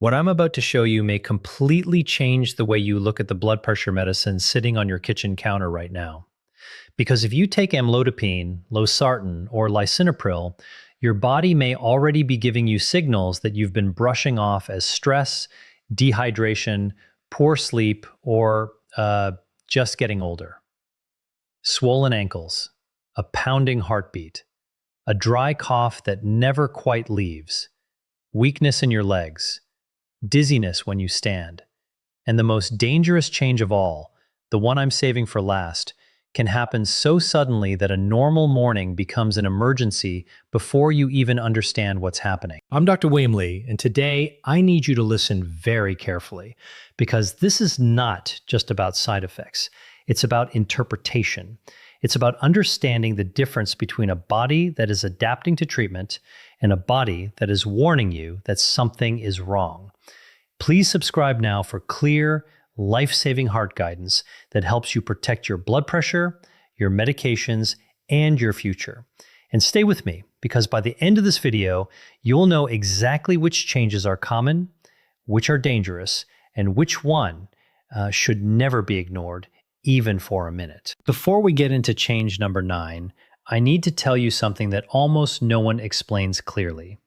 What I'm about to show you may completely change the way you look at the blood pressure medicine sitting on your kitchen counter right now. Because if you take amlodipine, losartan, or lisinopril, your body may already be giving you signals that you've been brushing off as stress, dehydration, poor sleep, or just getting older. Swollen ankles, a pounding heartbeat, a dry cough that never quite leaves, weakness in your legs, dizziness when you stand, and the most dangerous change of all, the one I'm saving for last, can happen so suddenly that a normal morning becomes an emergency before you even understand what's happening. I'm Dr. William Lee, and today I need you to listen very carefully because this is not just about side effects. It's about interpretation. It's about understanding the difference between a body that is adapting to treatment and a body that is warning you that something is wrong. Please subscribe now for clear, life-saving heart guidance that helps you protect your blood pressure, your medications, and your future. And stay with me, because by the end of this video, you'll know exactly which changes are common, which are dangerous, and which one should never be ignored, even for a minute. Before we get into change number 9, I need to tell you something that almost no one explains clearly.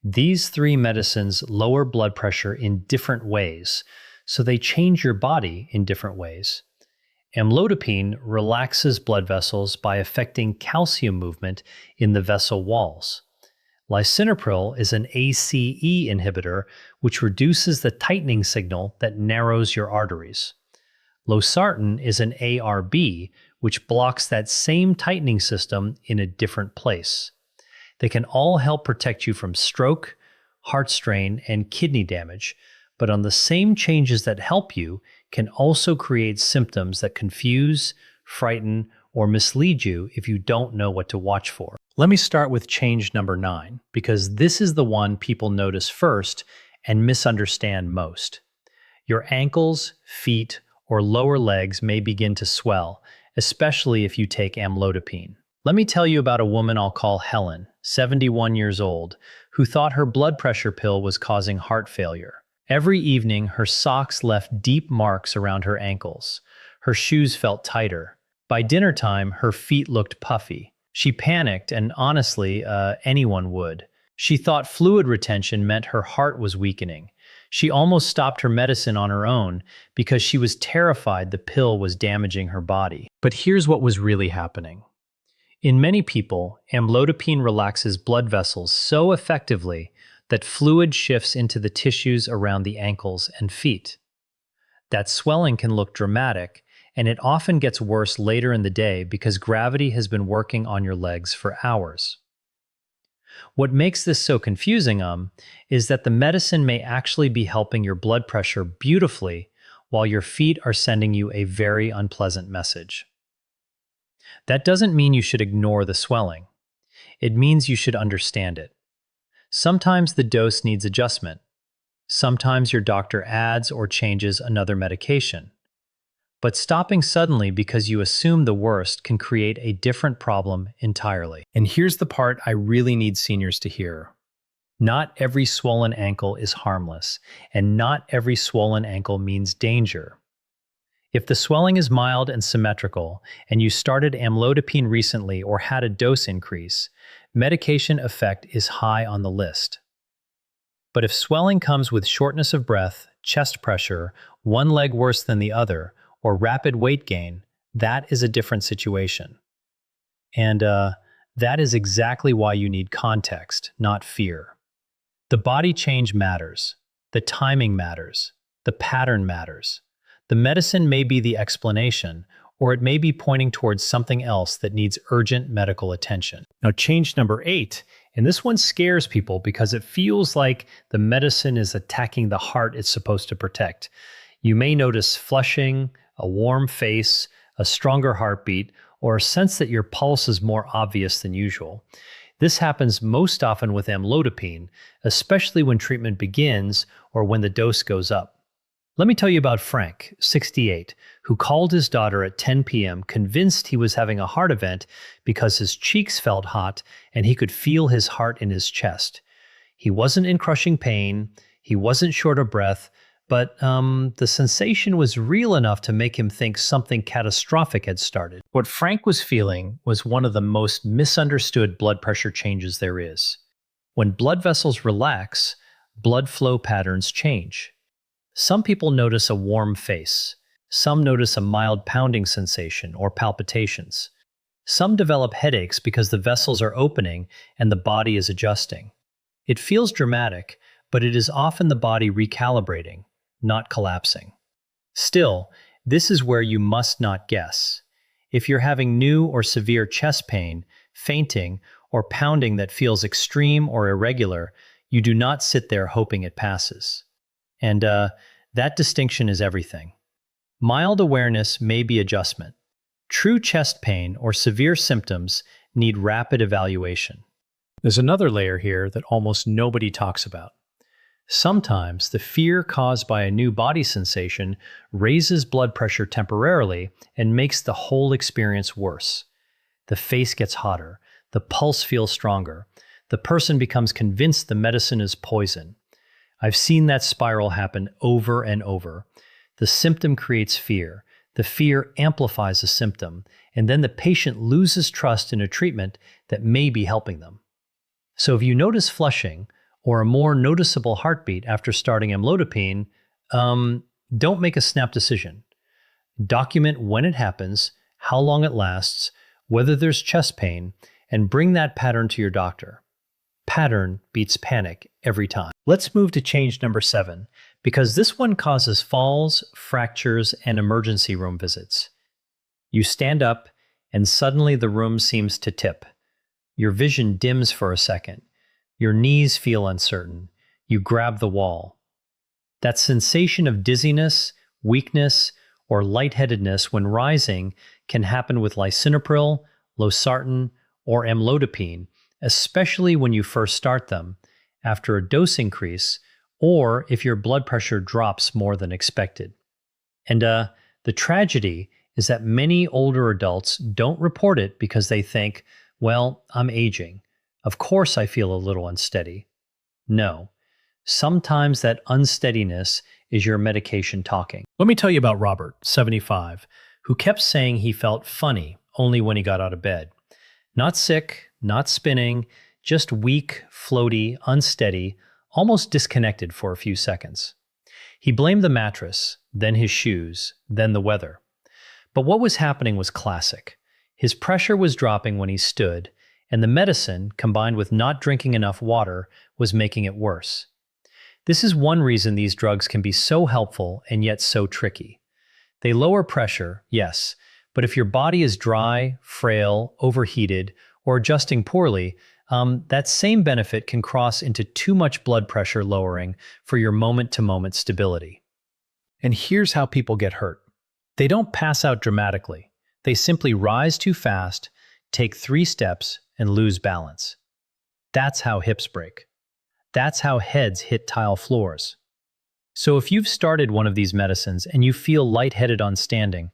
These 3 medicines lower blood pressure in different ways, so they change your body in different ways. Amlodipine relaxes blood vessels by affecting calcium movement in the vessel walls. Lisinopril is an ACE inhibitor, which reduces the tightening signal that narrows your arteries. Losartan is an ARB, which blocks that same tightening system in a different place. They can all help protect you from stroke, heart strain, and kidney damage, but on the same changes that help you can also create symptoms that confuse, frighten, or mislead you if you don't know what to watch for. Let me start with change number 9, because this is the one people notice first and misunderstand most. Your ankles, feet, or lower legs may begin to swell, especially if you take amlodipine. Let me tell you about a woman I'll call Helen, 71 years old, who thought her blood pressure pill was causing heart failure. Every evening, her socks left deep marks around her ankles. Her shoes felt tighter. By dinner time, her feet looked puffy. She panicked, and honestly, anyone would. She thought fluid retention meant her heart was weakening. She almost stopped her medicine on her own because she was terrified the pill was damaging her body. But here's what was really happening. In many people, amlodipine relaxes blood vessels so effectively that fluid shifts into the tissues around the ankles and feet. That swelling can look dramatic, and it often gets worse later in the day because gravity has been working on your legs for hours. What makes this so confusing is that the medicine may actually be helping your blood pressure beautifully while your feet are sending you a very unpleasant message. That doesn't mean you should ignore the swelling. It means you should understand it. Sometimes the dose needs adjustment. Sometimes your doctor adds or changes another medication. But stopping suddenly because you assume the worst can create a different problem entirely. And here's the part I really need seniors to hear. Not every swollen ankle is harmless, and not every swollen ankle means danger. If the swelling is mild and symmetrical, and you started amlodipine recently or had a dose increase, medication effect is high on the list. But if swelling comes with shortness of breath, chest pressure, one leg worse than the other, or rapid weight gain, that is a different situation. And that is exactly why you need context, not fear. The body change matters. The timing matters. The pattern matters. The medicine may be the explanation, or it may be pointing towards something else that needs urgent medical attention. Now, change number 8, and this one scares people because it feels like the medicine is attacking the heart it's supposed to protect. You may notice flushing, a warm face, a stronger heartbeat, or a sense that your pulse is more obvious than usual. This happens most often with amlodipine, especially when treatment begins or when the dose goes up. Let me tell you about Frank, 68, who called his daughter at 10 p.m. convinced he was having a heart event because his cheeks felt hot and he could feel his heart in his chest. He wasn't in crushing pain. He wasn't short of breath, but the sensation was real enough to make him think something catastrophic had started. What Frank was feeling was one of the most misunderstood blood pressure changes there is. When blood vessels relax, blood flow patterns change. Some people notice a warm face. Some notice a mild pounding sensation or palpitations. Some develop headaches because the vessels are opening and the body is adjusting. It feels dramatic, but it is often the body recalibrating, not collapsing. Still, this is where you must not guess. If you're having new or severe chest pain, fainting, or pounding that feels extreme or irregular, you do not sit there hoping it passes. And that distinction is everything. Mild awareness may be adjustment. True chest pain or severe symptoms need rapid evaluation. There's another layer here that almost nobody talks about. Sometimes the fear caused by a new body sensation raises blood pressure temporarily and makes the whole experience worse. The face gets hotter, the pulse feels stronger, the person becomes convinced the medicine is poison. I've seen that spiral happen over and over. The symptom creates fear. The fear amplifies the symptom, and then the patient loses trust in a treatment that may be helping them. So if you notice flushing or a more noticeable heartbeat after starting amlodipine, don't make a snap decision. Document when it happens, how long it lasts, whether there's chest pain, and bring that pattern to your doctor. Pattern beats panic every time. Let's move to change number 7, because this one causes falls, fractures, and emergency room visits. You stand up, and suddenly the room seems to tip. Your vision dims for a second. Your knees feel uncertain. You grab the wall. That sensation of dizziness, weakness, or lightheadedness when rising can happen with lisinopril, losartan, or amlodipine, especially when you first start them, after a dose increase, or if your blood pressure drops more than expected. And the tragedy is that many older adults don't report it because they think, well, I'm aging. Of course I feel a little unsteady. No. Sometimes that unsteadiness is your medication talking. Let me tell you about Robert, 75, who kept saying he felt funny only when he got out of bed. Not sick, not spinning, just weak, floaty, unsteady, almost disconnected for a few seconds. He blamed the mattress, then his shoes, then the weather. But what was happening was classic. His pressure was dropping when he stood, and the medicine, combined with not drinking enough water, was making it worse. This is one reason these drugs can be so helpful and yet so tricky. They lower pressure, yes, but if your body is dry, frail, overheated, or adjusting poorly, that same benefit can cross into too much blood pressure lowering for your moment-to-moment stability. And here's how people get hurt. They don't pass out dramatically. They simply rise too fast, take 3 steps, and lose balance. That's how hips break. That's how heads hit tile floors. So if you've started one of these medicines and you feel lightheaded on standing,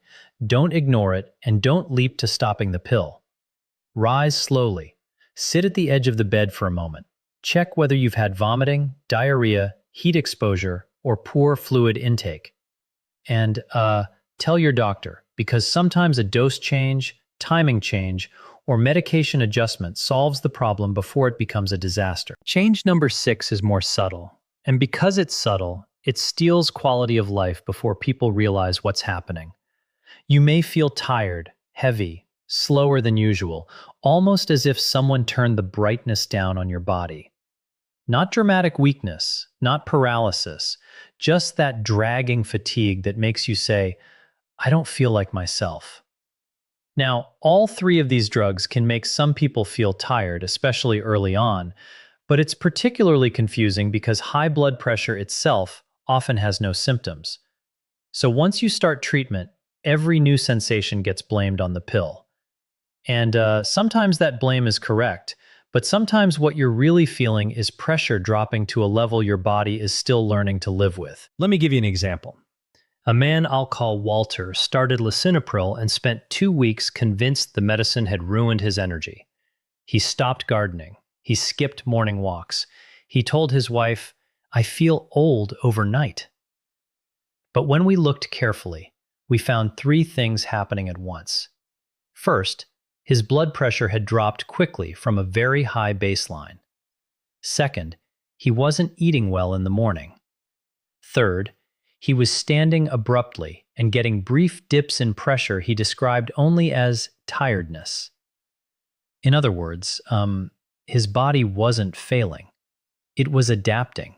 don't ignore it and don't leap to stopping the pill. Rise slowly. Sit at the edge of the bed for a moment. Check whether you've had vomiting, diarrhea, heat exposure, or poor fluid intake. And tell your doctor, because sometimes a dose change, timing change, or medication adjustment solves the problem before it becomes a disaster. Change number 6 is more subtle. And because it's subtle, it steals quality of life before people realize what's happening. You may feel tired, heavy, slower than usual, almost as if someone turned the brightness down on your body. Not dramatic weakness, not paralysis, just that dragging fatigue that makes you say, I don't feel like myself. Now, all 3 of these drugs can make some people feel tired, especially early on, but it's particularly confusing because high blood pressure itself often has no symptoms. So once you start treatment, every new sensation gets blamed on the pill. And sometimes that blame is correct, but sometimes what you're really feeling is pressure dropping to a level your body is still learning to live with. Let me give you an example. A man I'll call Walter started lisinopril and spent 2 weeks convinced the medicine had ruined his energy. He stopped gardening. He skipped morning walks. He told his wife, I feel old overnight. But when we looked carefully, we found three things happening at once. First, his blood pressure had dropped quickly from a very high baseline. Second, he wasn't eating well in the morning. Third, he was standing abruptly and getting brief dips in pressure he described only as tiredness. In other words, his body wasn't failing. It was adapting,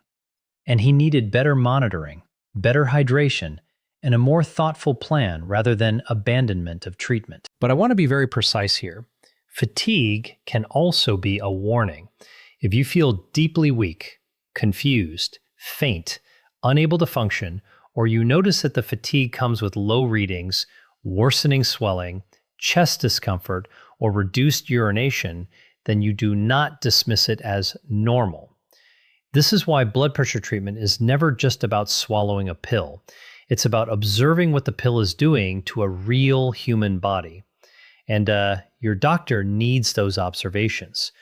and he needed better monitoring, better hydration, and a more thoughtful plan rather than abandonment of treatment. But I want to be very precise here. Fatigue can also be a warning. If you feel deeply weak, confused, faint, unable to function, or you notice that the fatigue comes with low readings, worsening swelling, chest discomfort, or reduced urination, then you do not dismiss it as normal. This is why blood pressure treatment is never just about swallowing a pill. It's about observing what the pill is doing to a real human body. And your doctor needs those observations.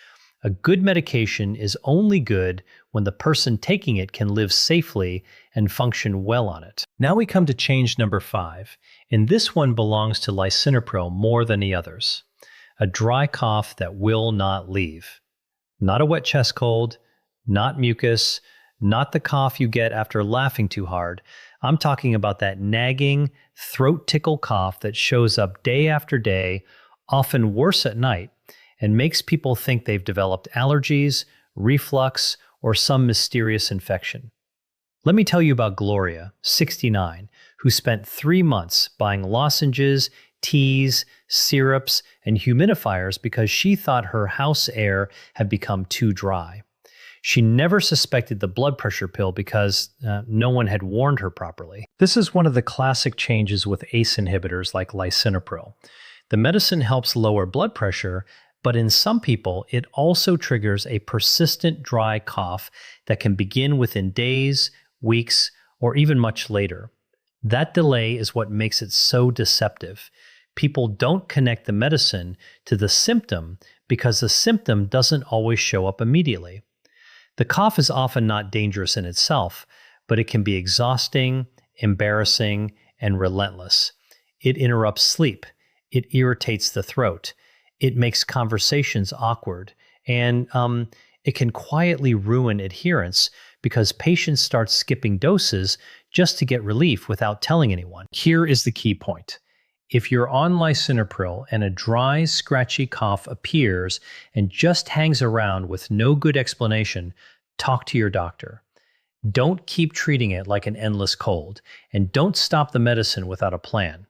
A good medication is only good when the person taking it can live safely and function well on it. Now we come to change number 5, and this one belongs to lisinopril more than the others. A dry cough that will not leave. Not a wet chest cold, not mucus, not the cough you get after laughing too hard. I'm talking about that nagging, throat tickle cough that shows up day after day, often worse at night, and makes people think they've developed allergies, reflux, or some mysterious infection. Let me tell you about Gloria, 69, who spent 3 months buying lozenges, teas, syrups, and humidifiers because she thought her house air had become too dry. She never suspected the blood pressure pill because no one had warned her properly. This is one of the classic changes with ACE inhibitors like lisinopril. The medicine helps lower blood pressure, but in some people, it also triggers a persistent dry cough that can begin within days, weeks, or even much later. That delay is what makes it so deceptive. People don't connect the medicine to the symptom because the symptom doesn't always show up immediately. The cough is often not dangerous in itself, but it can be exhausting, embarrassing, and relentless. It interrupts sleep. It irritates the throat. It makes conversations awkward, and it can quietly ruin adherence because patients start skipping doses just to get relief without telling anyone. Here is the key point. If you're on lisinopril and a dry, scratchy cough appears and just hangs around with no good explanation, talk to your doctor. Don't keep treating it like an endless cold, and don't stop the medicine without a plan.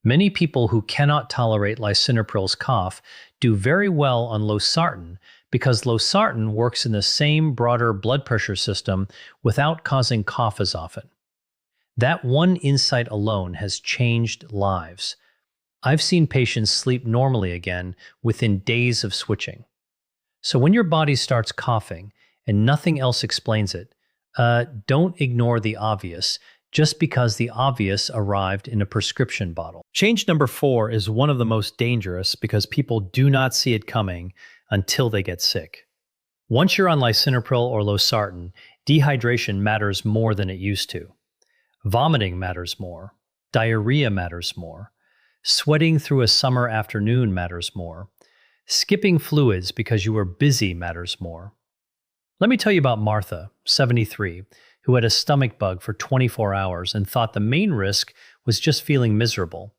Many people who cannot tolerate lisinopril's cough do very well on Losartan because Losartan works in the same broader blood pressure system without causing cough as often. That one insight alone has changed lives. I've seen patients sleep normally again within days of switching. So when your body starts coughing and nothing else explains it, don't ignore the obvious just because the obvious arrived in a prescription bottle. Change number 4 is one of the most dangerous because people do not see it coming until they get sick. Once you're on lisinopril or Losartan, dehydration matters more than it used to. Vomiting matters more. Diarrhea matters more. Sweating through a summer afternoon matters more. Skipping fluids because you were busy matters more. Let me tell you about Martha, 73, who had a stomach bug for 24 hours and thought the main risk was just feeling miserable.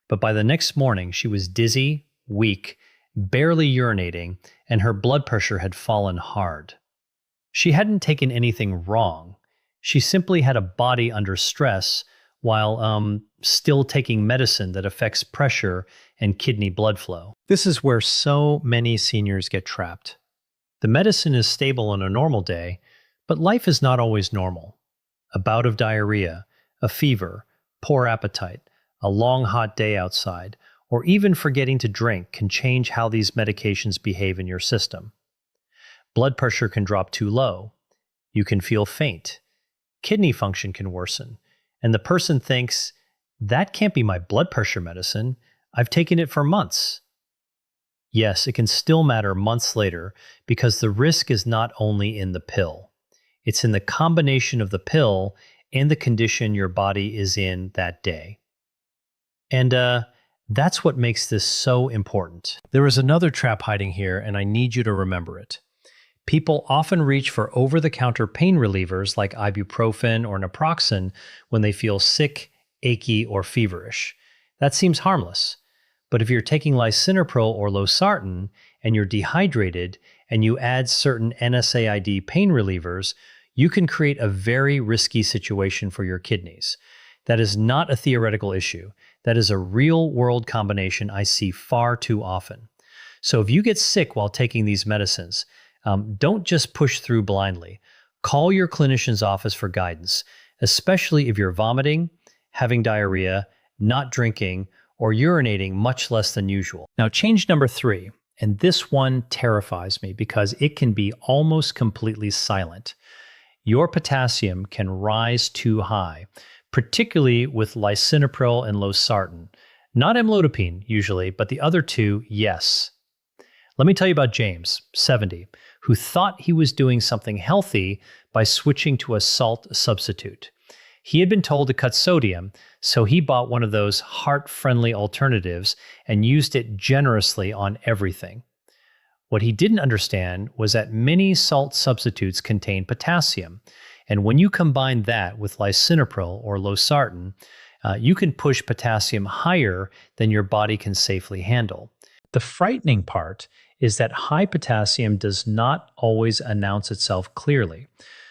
But by the next morning, she was dizzy, weak, barely urinating, and her blood pressure had fallen hard. She hadn't taken anything wrong. She simply had a body under stress while still taking medicine that affects pressure and kidney blood flow. This is where so many seniors get trapped. The medicine is stable on a normal day, but life is not always normal. A bout of diarrhea, a fever, poor appetite, a long hot day outside, or even forgetting to drink can change how these medications behave in your system. Blood pressure can drop too low. You can feel faint. Kidney function can worsen, and the person thinks, that can't be my blood pressure medicine. I've taken it for months. Yes, it can still matter months later because the risk is not only in the pill. It's in the combination of the pill and the condition your body is in that day. And that's what makes this so important. There is another trap hiding here, and I need you to remember it. People often reach for over-the-counter pain relievers like ibuprofen or naproxen when they feel sick, achy, or feverish. That seems harmless. But if you're taking lisinopril or losartan and you're dehydrated and you add certain NSAID pain relievers, you can create a very risky situation for your kidneys. That is not a theoretical issue. That is a real-world combination I see far too often. So if you get sick while taking these medicines, don't just push through blindly. Call your clinician's office for guidance, especially if you're vomiting, having diarrhea, not drinking, or urinating much less than usual. Now, change number 3, and this one terrifies me because it can be almost completely silent. Your potassium can rise too high, particularly with lisinopril and losartan. Not amlodipine, usually, but the other two, yes. Let me tell you about James, 70, who thought he was doing something healthy by switching to a salt substitute. He had been told to cut sodium, so he bought one of those heart-friendly alternatives and used it generously on everything. What he didn't understand was that many salt substitutes contain potassium, and when you combine that with lisinopril or losartan, you can push potassium higher than your body can safely handle. The frightening part is that high potassium does not always announce itself clearly.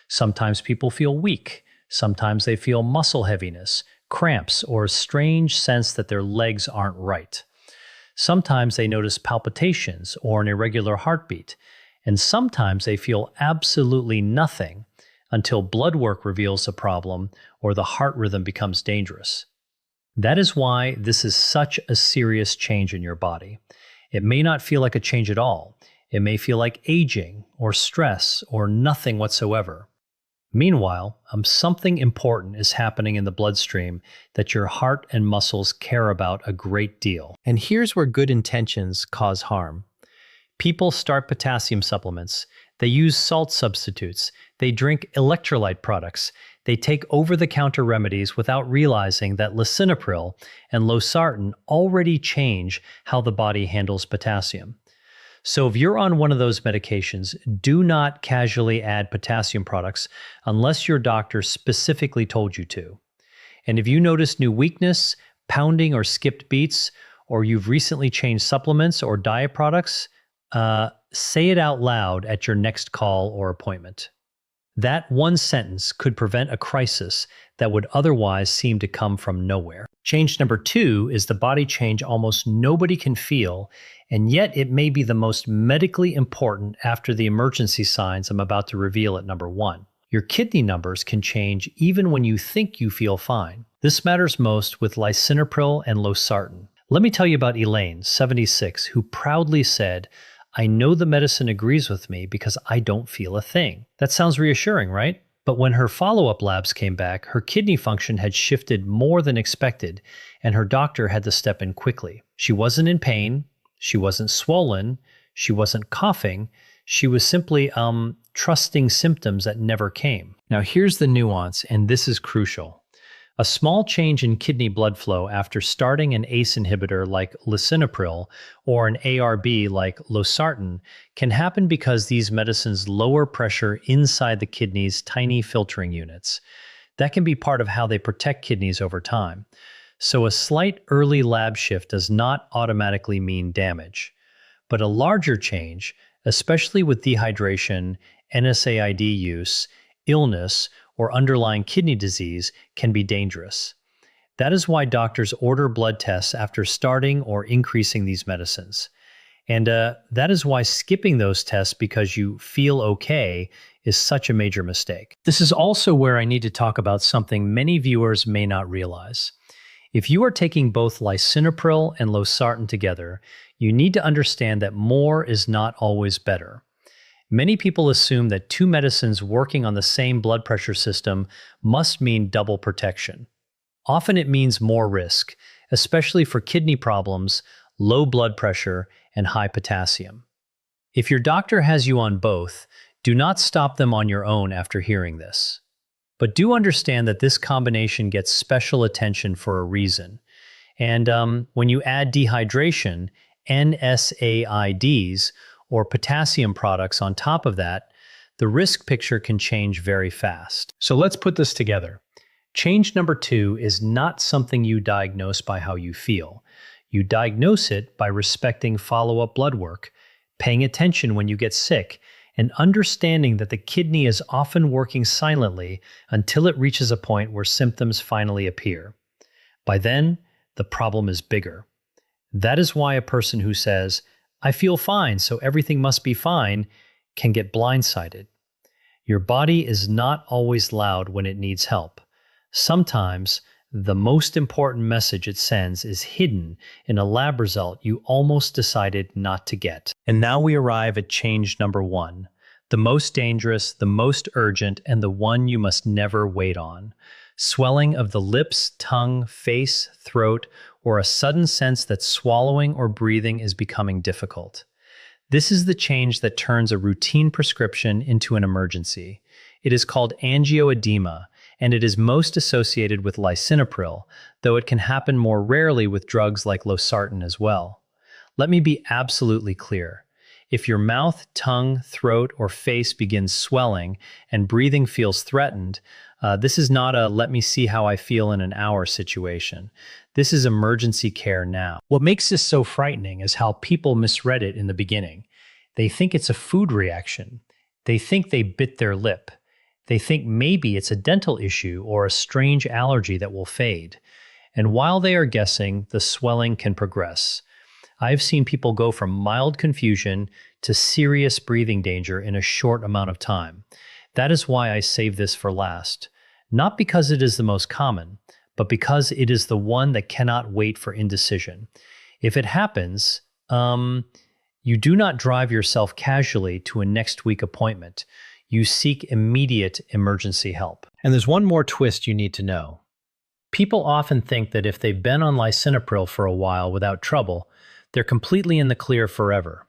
Sometimes people feel weak. Sometimes they feel muscle heaviness, cramps, or a strange sense that their legs aren't right. Sometimes they notice palpitations or an irregular heartbeat. And sometimes they feel absolutely nothing until blood work reveals a problem or the heart rhythm becomes dangerous. That is why this is such a serious change in your body. It may not feel like a change at all. It may feel like aging or stress or nothing whatsoever. Meanwhile, something important is happening in the bloodstream that your heart and muscles care about a great deal. And here's where good intentions cause harm. People start potassium supplements. They use salt substitutes. They drink electrolyte products. They take over-the-counter remedies without realizing that lisinopril and losartan already change how the body handles potassium. So if you're on one of those medications, do not casually add potassium products unless your doctor specifically told you to. And if you notice new weakness, pounding or skipped beats, or you've recently changed supplements or diet products, say it out loud at your next call or appointment. That one sentence could prevent a crisis that would otherwise seem to come from nowhere. Change number 2 is the body change almost nobody can feel, and yet it may be the most medically important after the emergency signs I'm about to reveal at number 1. Your kidney numbers can change even when you think you feel fine. This matters most with lisinopril and losartan. Let me tell you about Elaine, 76, who proudly said, "I know the medicine agrees with me because I don't feel a thing." That sounds reassuring, right? But when her follow-up labs came back, her kidney function had shifted more than expected, and her doctor had to step in quickly. She wasn't in pain, she wasn't swollen, she wasn't coughing, she was simply trusting symptoms that never came. Now here's the nuance, and this is crucial. A small change in kidney blood flow after starting an ACE inhibitor like lisinopril or an ARB like losartan can happen because these medicines lower pressure inside the kidney's tiny filtering units. That can be part of how they protect kidneys over time. So a slight early lab shift does not automatically mean damage. But a larger change, especially with dehydration, NSAID use, illness, or underlying kidney disease, can be dangerous. That is why doctors order blood tests after starting or increasing these medicines. And that is why skipping those tests because you feel okay is such a major mistake. This is also where I need to talk about something many viewers may not realize. If you are taking both lisinopril and losartan together, you need to understand that more is not always better. Many people assume that two medicines working on the same blood pressure system must mean double protection. Often it means more risk, especially for kidney problems, low blood pressure, and high potassium. If your doctor has you on both, Do not stop them on your own after hearing this. But do understand that this combination gets special attention for a reason. And when you add dehydration, NSAIDs, or potassium products on top of that, the risk picture can change very fast. So let's put this together. Change number 2 is not something you diagnose by how you feel. You diagnose it by respecting follow-up blood work, paying attention when you get sick, and understanding that the kidney is often working silently until it reaches a point where symptoms finally appear. By then, the problem is bigger. That is why a person who says, "I feel fine, so everything must be fine," can get blindsided. Your body is not always loud when it needs help. Sometimes, the most important message it sends is hidden in a lab result you almost decided not to get. And now we arrive at change number 1, the most dangerous, the most urgent, and the one you must never wait on. Swelling of the lips, tongue, face, throat, or a sudden sense that swallowing or breathing is becoming difficult. This is the change that turns a routine prescription into an emergency. It is called angioedema, and it is most associated with lisinopril, though it can happen more rarely with drugs like losartan as well. Let me be absolutely clear. If your mouth, tongue, throat, or face begins swelling and breathing feels threatened, this is not a "let me see how I feel in an hour" situation. This is emergency care now. What makes this so frightening is how people misread it in the beginning. They think it's a food reaction. They think they bit their lip. They think maybe it's a dental issue or a strange allergy that will fade. And while they are guessing, the swelling can progress. I've seen people go from mild confusion to serious breathing danger in a short amount of time. That is why I save this for last. Not because it is the most common, but because it is the one that cannot wait for indecision. If it happens, you do not drive yourself casually to a next week appointment. You seek immediate emergency help. And there's one more twist you need to know. People often think that if they've been on lisinopril for a while without trouble, they're completely in the clear forever.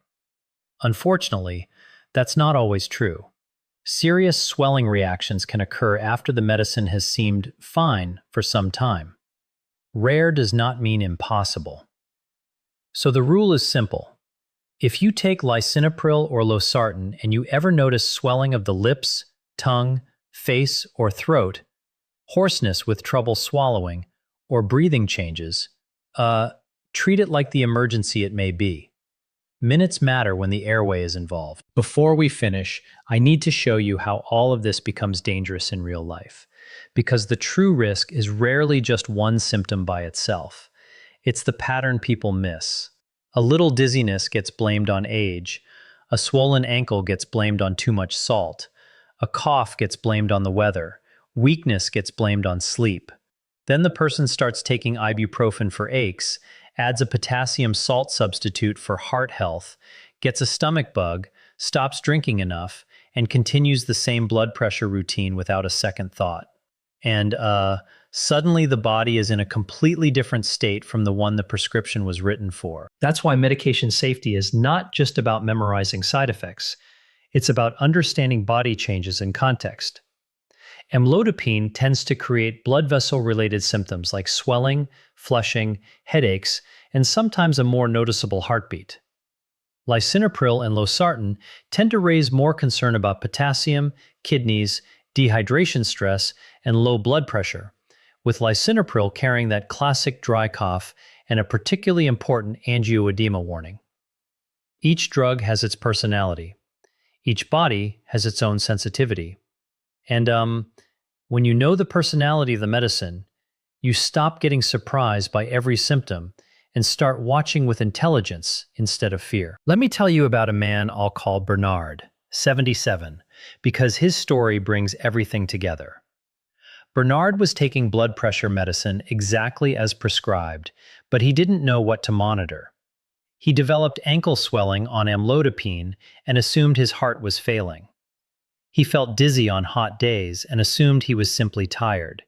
Unfortunately, that's not always true. Serious swelling reactions can occur after the medicine has seemed fine for some time. Rare does not mean impossible. So the rule is simple. If you take lisinopril or losartan and you ever notice swelling of the lips, tongue, face, or throat, hoarseness with trouble swallowing, or breathing changes, treat it like the emergency it may be. Minutes matter when the airway is involved. Before we finish, I need to show you how all of this becomes dangerous in real life. Because the true risk is rarely just one symptom by itself. It's the pattern people miss. A little dizziness gets blamed on age. A swollen ankle gets blamed on too much salt. A cough gets blamed on the weather. Weakness gets blamed on sleep. Then the person starts taking ibuprofen for aches, adds a potassium salt substitute for heart health, gets a stomach bug, stops drinking enough, and continues the same blood pressure routine without a second thought. And suddenly the body is in a completely different state from the one the prescription was written for. That's why medication safety is not just about memorizing side effects. It's about understanding body changes in context. Amlodipine tends to create blood vessel-related symptoms like swelling, flushing, headaches, and sometimes a more noticeable heartbeat. Lisinopril and losartan tend to raise more concern about potassium, kidneys, dehydration stress, and low blood pressure, with lisinopril carrying that classic dry cough and a particularly important angioedema warning. Each drug has its personality. Each body has its own sensitivity. And when you know the personality of the medicine, you stop getting surprised by every symptom and start watching with intelligence instead of fear. Let me tell you about a man I'll call Bernard, 77, because his story brings everything together. Bernard was taking blood pressure medicine exactly as prescribed, but he didn't know what to monitor. He developed ankle swelling on amlodipine and assumed his heart was failing. He felt dizzy on hot days and assumed he was simply tired.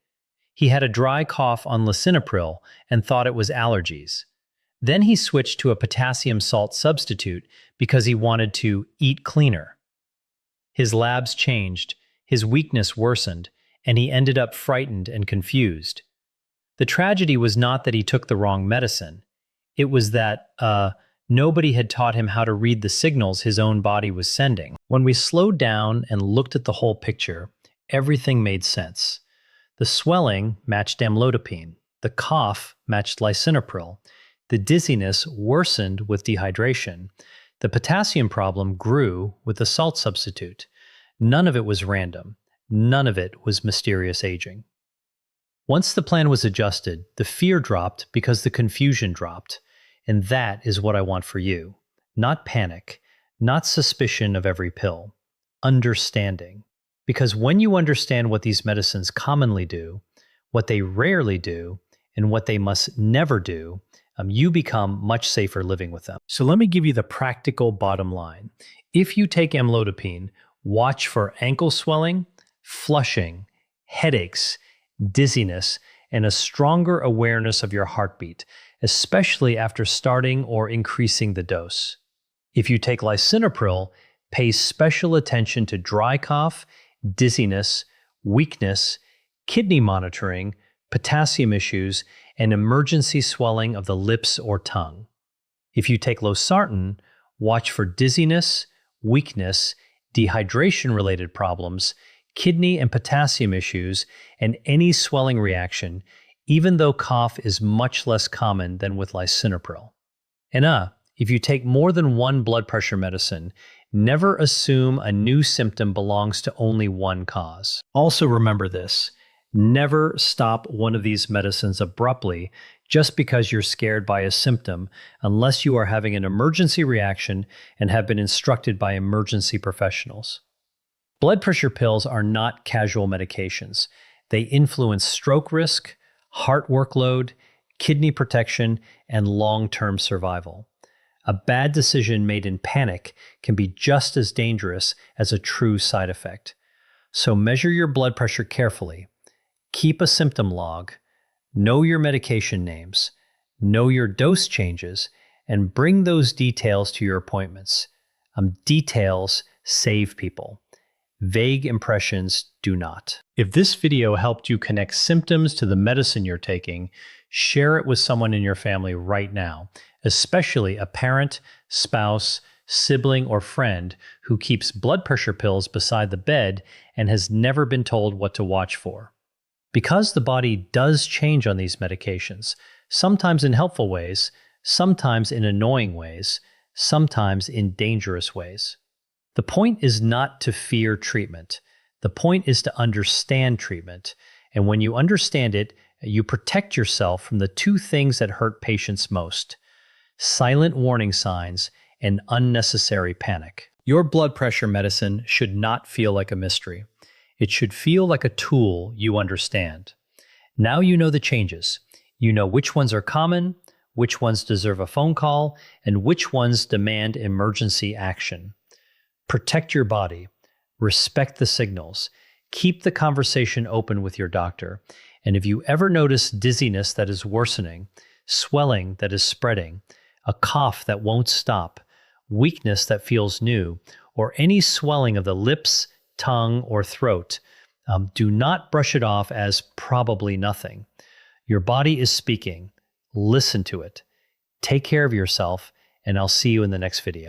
He had a dry cough on lisinopril and thought it was allergies. Then he switched to a potassium salt substitute because he wanted to eat cleaner. His labs changed, his weakness worsened, and he ended up frightened and confused. The tragedy was not that he took the wrong medicine. It was that, nobody had taught him how to read the signals his own body was sending. When we slowed down and looked at the whole picture, everything made sense. The swelling matched amlodipine. The cough matched lisinopril. The dizziness worsened with dehydration. The potassium problem grew with the salt substitute. None of it was random. None of it was mysterious aging. Once the plan was adjusted, the fear dropped because the confusion dropped. And that is what I want for you. Not panic, not suspicion of every pill. Understanding. Because when you understand what these medicines commonly do, what they rarely do, and what they must never do, you become much safer living with them. So let me give you the practical bottom line. If you take amlodipine, watch for ankle swelling, flushing, headaches, dizziness, and a stronger awareness of your heartbeat, especially after starting or increasing the dose. If you take lisinopril, pay special attention to dry cough, dizziness, weakness, kidney monitoring, potassium issues, and emergency swelling of the lips or tongue. If you take losartan, watch for dizziness, weakness, dehydration-related problems, kidney and potassium issues, and any swelling reaction, even though cough is much less common than with lisinopril. And if you take more than one blood pressure medicine, never assume a new symptom belongs to only one cause. Also remember this, never stop one of these medicines abruptly just because you're scared by a symptom unless you are having an emergency reaction and have been instructed by emergency professionals. Blood pressure pills are not casual medications. They influence stroke risk, heart workload, kidney protection, and long-term survival. A bad decision made in panic can be just as dangerous as a true side effect. So measure your blood pressure carefully. Keep a symptom log. Know your medication names. Know your dose changes, and bring those details to your appointments. Details save people. Vague impressions do not. If this video helped you connect symptoms to the medicine you're taking, share it with someone in your family right now, especially a parent, spouse, sibling, or friend who keeps blood pressure pills beside the bed and has never been told what to watch for. Because the body does change on these medications, sometimes in helpful ways, sometimes in annoying ways, sometimes in dangerous ways. The point is not to fear treatment. The point is to understand treatment. And when you understand it, you protect yourself from the two things that hurt patients most: silent warning signs and unnecessary panic. Your blood pressure medicine should not feel like a mystery. It should feel like a tool you understand. Now you know the changes. You know which ones are common, which ones deserve a phone call, and which ones demand emergency action. Protect your body. Respect the signals. Keep the conversation open with your doctor. And if you ever notice dizziness that is worsening, swelling that is spreading, a cough that won't stop, weakness that feels new, or any swelling of the lips, tongue, or throat, do not brush it off as probably nothing. Your body is speaking. Listen to it. Take care of yourself, and I'll see you in the next video.